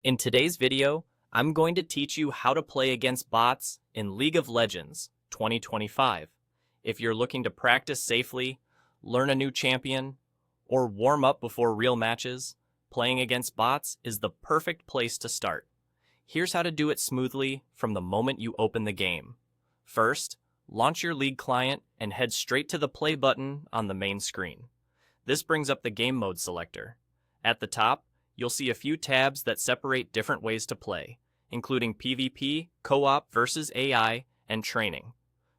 In today's video, I'm going to teach you how to play against bots in League of Legends 2025. If you're looking to practice safely, learn a new champion, or warm up before real matches, playing against bots is the perfect place to start. Here's how to do it smoothly from the moment you open the game. First, launch your League client and head straight to the play button on the main screen. This brings up the game mode selector. At the top, you'll see a few tabs that separate different ways to play, including PvP, co-op versus AI, and training.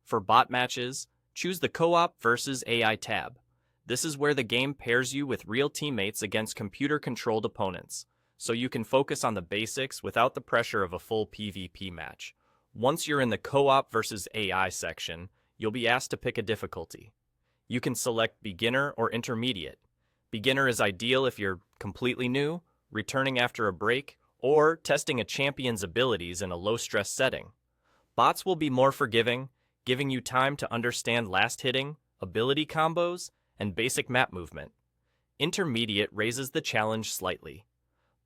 For bot matches, choose the co-op versus AI tab. This is where the game pairs you with real teammates against computer-controlled opponents, so you can focus on the basics without the pressure of a full PvP match. Once you're in the co-op versus AI section, you'll be asked to pick a difficulty. You can select beginner or intermediate. Beginner is ideal if you're completely new, returning after a break, or testing a champion's abilities in a low-stress setting. Bots will be more forgiving, giving you time to understand last hitting, ability combos, and basic map movement. Intermediate raises the challenge slightly.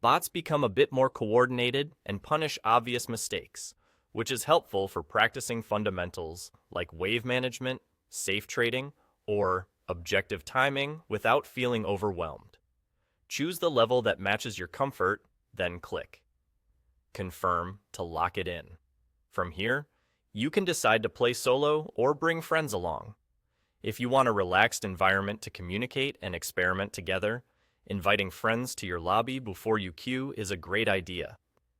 Bots become a bit more coordinated and punish obvious mistakes, which is helpful for practicing fundamentals like wave management, safe trading, or objective timing without feeling overwhelmed. Choose the level that matches your comfort, then click Confirm to lock it in. From here, you can decide to play solo or bring friends along. If you want a relaxed environment to communicate and experiment together, inviting friends to your lobby before you queue is a great idea.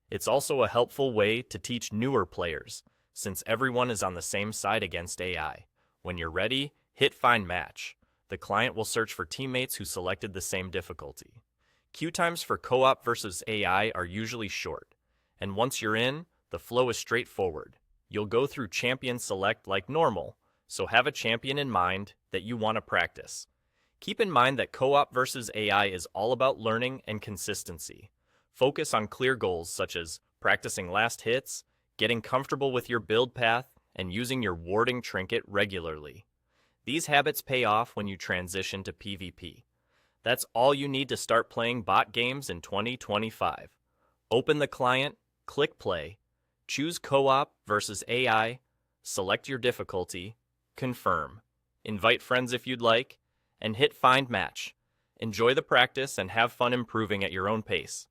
It's also a helpful way to teach newer players, since everyone is on the same side against AI. When you're ready, hit Find Match. The client will search for teammates who selected the same difficulty. Queue times for co-op versus AI are usually short, and once you're in, the flow is straightforward. You'll go through champion select like normal, so have a champion in mind that you want to practice. Keep in mind that co-op versus AI is all about learning and consistency. Focus on clear goals such as practicing last hits, getting comfortable with your build path, and using your warding trinket regularly. These habits pay off when you transition to PvP. That's all you need to start playing bot games in 2025. Open the client, click play, choose co-op versus AI, select your difficulty, confirm, invite friends if you'd like, and hit Find Match. Enjoy the practice and have fun improving at your own pace.